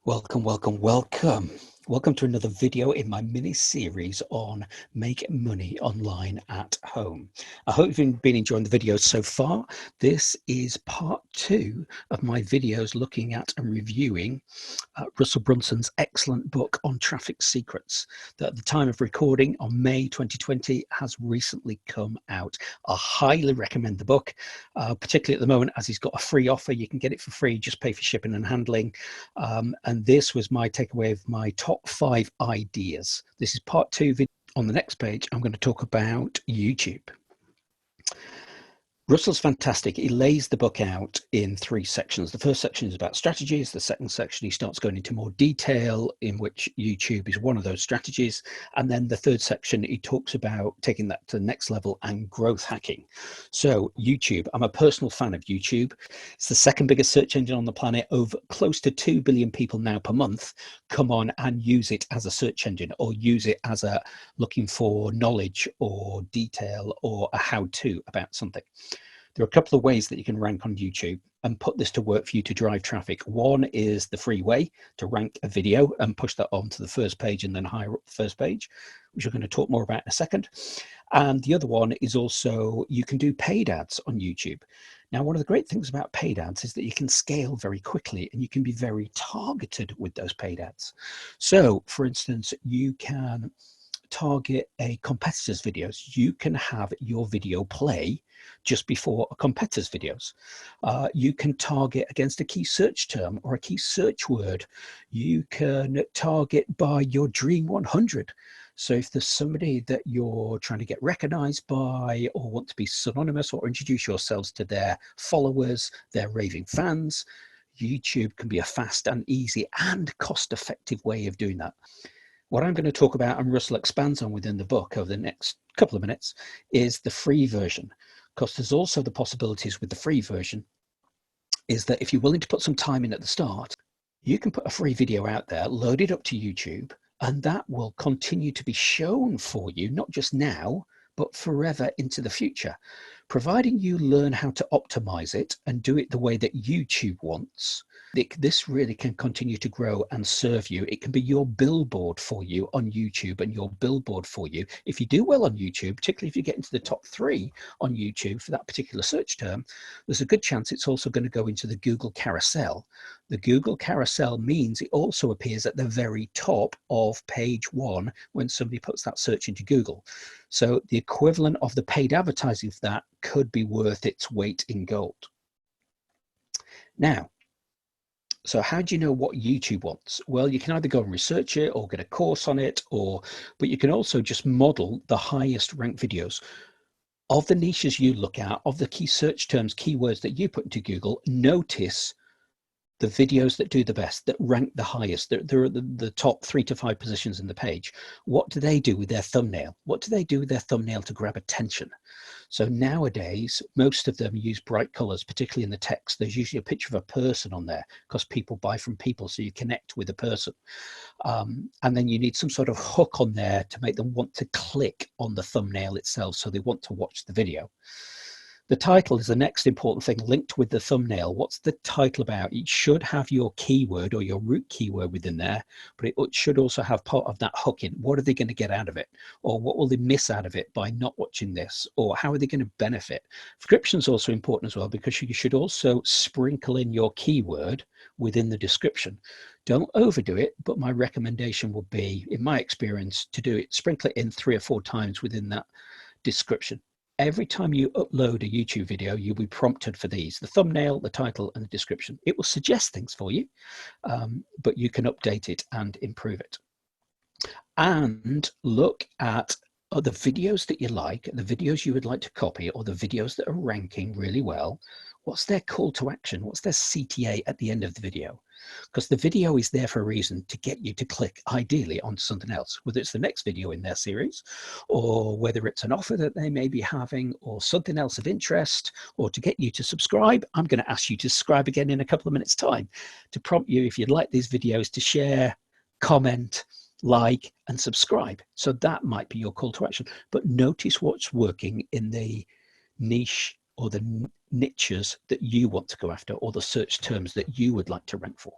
Welcome, welcome, welcome. Welcome to another video in my mini series on make money online at home. I hope you've been enjoying the videos so far. This is part 2 of my videos looking at and reviewing Russell Brunson's excellent book on traffic secrets that at the time of recording on May 2020 has recently come out. I highly recommend the book, particularly at the moment as he's got a free offer. You can get it for free, just pay for shipping and handling. And this was my takeaway of my top 5 ideas. This is part 2 video. On the next page, I'm going to talk about YouTube. Russell's fantastic. He lays the book out in 3 sections. The first section is about strategies. The second section, he starts going into more detail, in which YouTube is one of those strategies. And then the third section, he talks about taking that to the next level and growth hacking. So YouTube, I'm a personal fan of YouTube. It's the second biggest search engine on the planet. Over close to 2 billion people now per month come on and use it as a search engine, or use it as a looking for knowledge or detail or a how-to about something. There are a couple of ways that you can rank on YouTube and put this to work for you to drive traffic. One is the free way to rank a video and push that onto the first page and then higher up the first page, which we're going to talk more about in a second. And the other one is also you can do paid ads on YouTube. Now, one of the great things about paid ads is that you can scale very quickly and you can be very targeted with those paid ads. So, for instance, you can target a competitor's videos. You can have your video play just before a competitor's videos. You can target against a key search term or a key search word. You can target by your Dream 100. So if there's somebody that you're trying to get recognized by or want to be synonymous or introduce yourselves to their followers, their raving fans, YouTube can be a fast and easy and cost-effective way of doing that. What I'm going to talk about, and Russell expands on within the book over the next couple of minutes, is the free version. Because there's also the possibilities with the free version is that if you're willing to put some time in at the start, you can put a free video out there, load it up to YouTube, and that will continue to be shown for you, not just now, but forever into the future, providing you learn how to optimize it and do it the way that YouTube wants. This really can continue to grow and serve you. It can be your billboard for you on YouTube and your billboard for you. If you do well on YouTube, particularly if you get into the top 3 on YouTube for that particular search term, there's a good chance it's also going to go into the Google carousel. The Google carousel means it also appears at the very top of page 1 when somebody puts that search into Google. So the equivalent of the paid advertising for that could be worth its weight in gold. Now, so how do you know what YouTube wants? Well, you can either go and research it or get a course on it, but you can also just model the highest ranked videos of the niches you look at, of the key search terms, keywords that you put into Google. Notice the videos that do the best, that rank the highest. They're at the top 3 to 5 positions in the page. What do they do with their thumbnail? What do they do with their thumbnail to grab attention? So nowadays, most of them use bright colors, particularly in the text. There's usually a picture of a person on there because people buy from people, so you connect with a person. And then you need some sort of hook on there to make them want to click on the thumbnail itself, so they want to watch the video. The title is the next important thing linked with the thumbnail. What's the title about? It should have your keyword or your root keyword within there, but it should also have part of that hook in. What are they going to get out of it? Or what will they miss out of it by not watching this? Or how are they going to benefit? Description is also important as well, because you should also sprinkle in your keyword within the description. Don't overdo it, but my recommendation would be, in my experience, to do it, sprinkle it in 3 or 4 times within that description. Every time you upload a YouTube video, you'll be prompted for these: the thumbnail, the title, and the description. It will suggest things for you, but you can update it and improve it. And look at the videos that you like, the videos you would like to copy, or the videos that are ranking really well. What's their call to action? What's their CTA at the end of the video? Because the video is there for a reason, to get you to click ideally onto something else, whether it's the next video in their series, or whether it's an offer that they may be having, or something else of interest, or to get you to subscribe. I'm going to ask you to subscribe again in a couple of minutes time to prompt you, if you'd like these videos, to share, comment, like, and subscribe. So that might be your call to action. But notice what's working in the niche or the niches that you want to go after, or the search terms that you would like to rank for.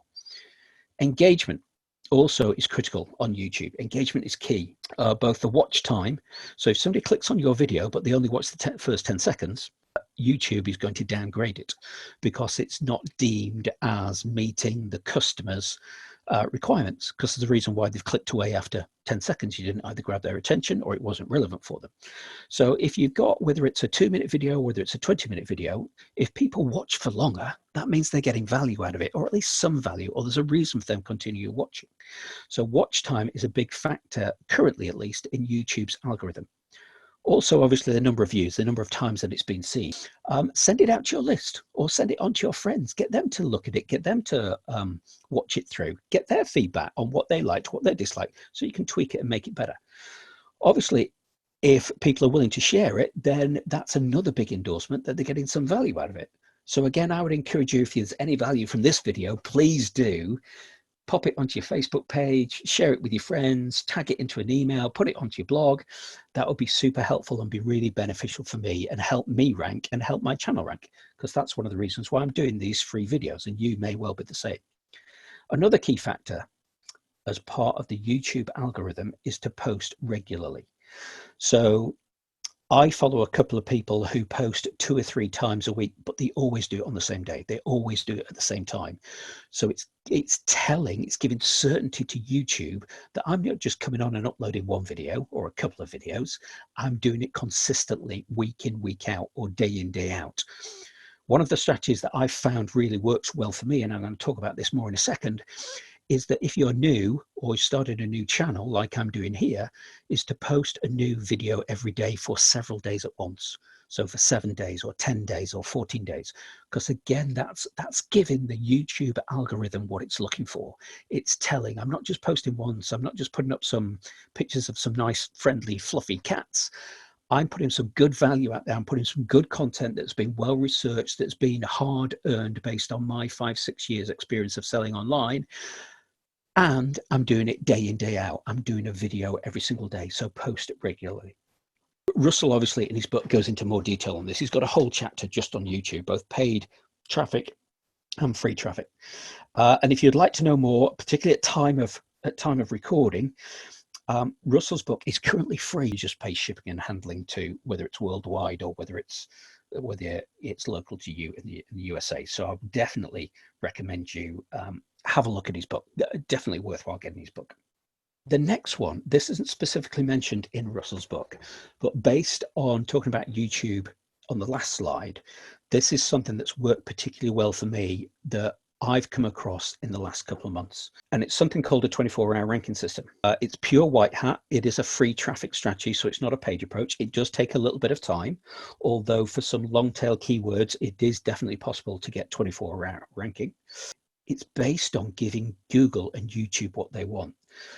Engagement also is critical on YouTube. Engagement is key, both the watch time. So if somebody clicks on your video, but they only watch the first 10 seconds, YouTube is going to downgrade it because it's not deemed as meeting the customer's requirements, because there's a reason why they've clicked away after 10 seconds. You didn't either grab their attention or it wasn't relevant for them. So if you've got, whether it's a 2-minute video, whether it's a 20-minute video, if people watch for longer, that means they're getting value out of it, or at least some value, or there's a reason for them to continue watching. So watch time is a big factor, currently at least, in YouTube's algorithm. Also, obviously, the number of views, the number of times that it's been seen. Send it out to your list or send it on to your friends. Get them to look at it. Get them to watch it through. Get their feedback on what they liked, what they disliked, so you can tweak it and make it better. Obviously, if people are willing to share it, then that's another big endorsement that they're getting some value out of it. So again, I would encourage you, if there's any value from this video, please do pop it onto your Facebook page, share it with your friends, tag it into an email, put it onto your blog. That would be super helpful and be really beneficial for me and help me rank and help my channel rank, because that's one of the reasons why I'm doing these free videos, and you may well be the same. Another key factor as part of the YouTube algorithm is to post regularly. So I follow a couple of people who post 2 or 3 times a week, but they always do it on the same day. They always do it at the same time. So it's telling, it's giving certainty to YouTube that I'm not just coming on and uploading one video or a couple of videos. I'm doing it consistently, week in, week out, or day in, day out. One of the strategies that I've found really works well for me, and I'm going to talk about this more in a second, is that if you're new or started a new channel like I'm doing here, is to post a new video every day for several days at once. So for 7 days or 10 days or 14 days, because again, that's giving the YouTube algorithm what it's looking for. It's telling, I'm not just posting once, I'm not just putting up some pictures of some nice, friendly, fluffy cats. I'm putting some good value out there. I'm putting some good content that's been well researched, that's been hard earned based on my 5-6 years experience of selling online. And I'm doing it day in, day out. I'm doing a video every single day, so post it regularly. Russell, obviously, in his book goes into more detail on this. He's got a whole chapter just on YouTube, both paid traffic and free traffic. And if you'd like to know more, particularly at time of recording, Russell's book is currently free. You just pay shipping and handling to, whether it's worldwide or whether it's local to you in the USA. So I would definitely recommend you have a look at his book. Definitely worthwhile getting his book. The next one, this isn't specifically mentioned in Russell's book, but based on talking about YouTube on the last slide, this is something that's worked particularly well for me that I've come across in the last couple of months. And it's something called a 24-hour ranking system. It's pure white hat. It is a free traffic strategy, so it's not a paid approach. It does take a little bit of time, although for some long tail keywords, it is definitely possible to get 24-hour ranking. It's based on giving Google and YouTube what they want.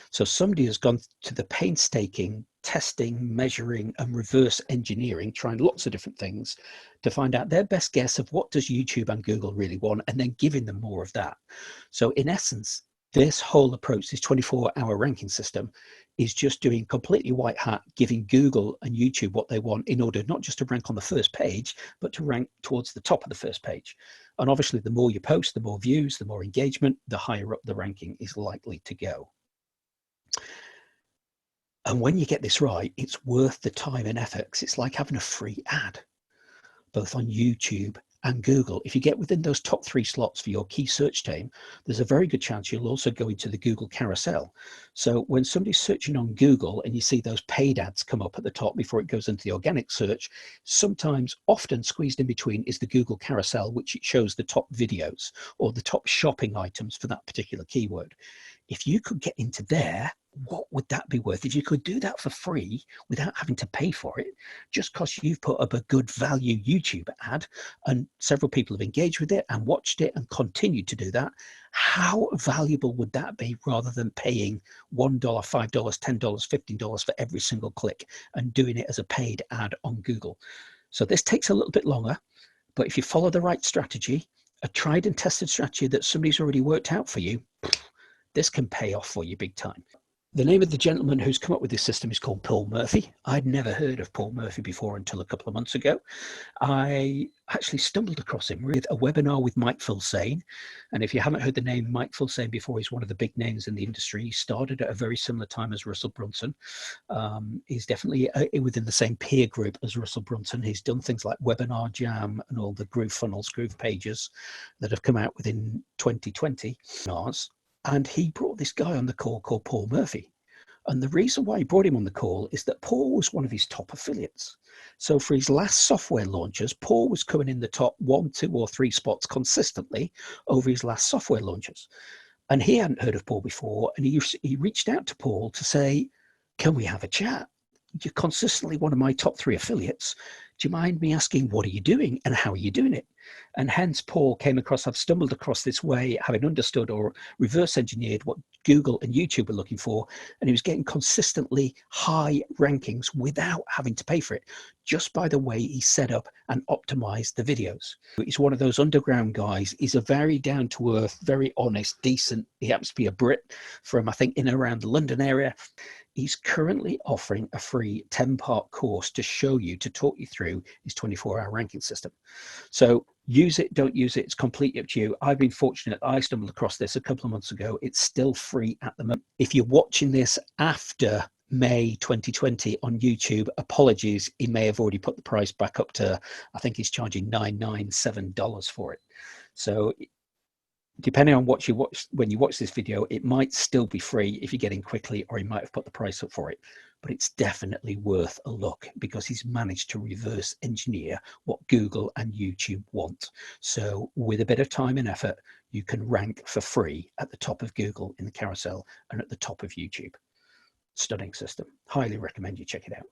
So somebody has gone to the painstaking testing, measuring, and reverse engineering, trying lots of different things to find out their best guess of what does YouTube and Google really want, and then giving them more of that. So in essence, this whole approach, this 24-hour ranking system, is just doing completely white hat, giving Google and YouTube what they want in order not just to rank on the first page, but to rank towards the top of the first page. And obviously, the more you post, the more views, the more engagement, the higher up the ranking is likely to go. And when you get this right, it's worth the time and effort, because it's like having a free ad, both on YouTube and Google. If you get within those top 3 slots for your key search term, there's a very good chance you'll also go into the Google carousel. So when somebody's searching on Google and you see those paid ads come up at the top before it goes into the organic search, sometimes, often squeezed in between is the Google carousel, which it shows the top videos or the top shopping items for that particular keyword. If you could get into there, what would that be worth? If you could do that for free without having to pay for it, just because you've put up a good value YouTube ad and several people have engaged with it and watched it and continued to do that, how valuable would that be, rather than paying $1, $5, $10, $15 for every single click and doing it as a paid ad on Google? So this takes a little bit longer, but if you follow the right strategy, a tried and tested strategy that somebody's already worked out for you, this can pay off for you big time. The name of the gentleman who's come up with this system is called Paul Murphy. I'd never heard of Paul Murphy before until a couple of months ago. I actually stumbled across him with a webinar with Mike Filsaime. And if you haven't heard the name Mike Filsaime before, he's one of the big names in the industry. He started at a very similar time as Russell Brunson. He's definitely within the same peer group as Russell Brunson. He's done things like Webinar Jam and all the Groove Funnels, Groove Pages that have come out within 2020. And he brought this guy on the call called Paul Murphy. And the reason why he brought him on the call is that Paul was one of his top affiliates. So for his last software launches, Paul was coming in the top 1, 2, or 3 spots consistently over his last software launches. And he hadn't heard of Paul before. And he reached out to Paul to say, can we have a chat? You're consistently one of my top 3 affiliates. Do you mind me asking, what are you doing and how are you doing it? And hence Paul came across, I've stumbled across this way, having understood or reverse engineered what Google and YouTube were looking for. And he was getting consistently high rankings without having to pay for it, just by the way he set up and optimized the videos. He's one of those underground guys. He's a very down to earth, very honest, decent. He happens to be a Brit from, I think, in and around the London area. He's currently offering a free 10-part course to show you, to talk you through his 24-hour ranking system. So use it, don't use it, it's completely up to you. I've been fortunate. I stumbled across this a couple of months ago. It's still free at the moment. If you're watching this after May 2020 on YouTube, apologies, he may have already put the price back up to, I think he's charging $997 for it. So depending on what you watch, when you watch this video, it might still be free if you get in quickly, or he might have put the price up for it. But it's definitely worth a look because he's managed to reverse engineer what Google and YouTube want. So with a bit of time and effort, you can rank for free at the top of Google in the carousel and at the top of YouTube. Stunning system. Highly recommend you check it out.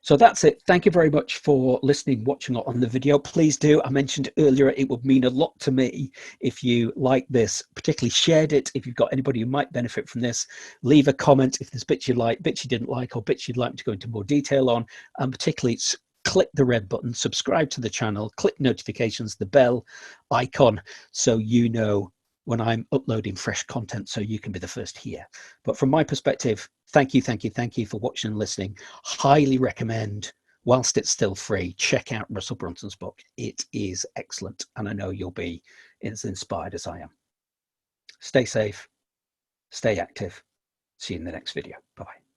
So that's it. Thank you very much for listening, watching on the video. Please do. I mentioned earlier, it would mean a lot to me if you like this, particularly shared it. If you've got anybody who might benefit from this, leave a comment if there's bits you like, bits you didn't like, or bits you'd like me to go into more detail on. And particularly, click the red button, subscribe to the channel, click notifications, the bell icon, so you know when I'm uploading fresh content, so you can be the first here. But from my perspective, thank you for watching and listening. Highly recommend, whilst it's still free, check out Russell Brunson's book. It is excellent, and I know you'll be as inspired as I am. Stay safe, stay active. See you in the next video. Bye-bye.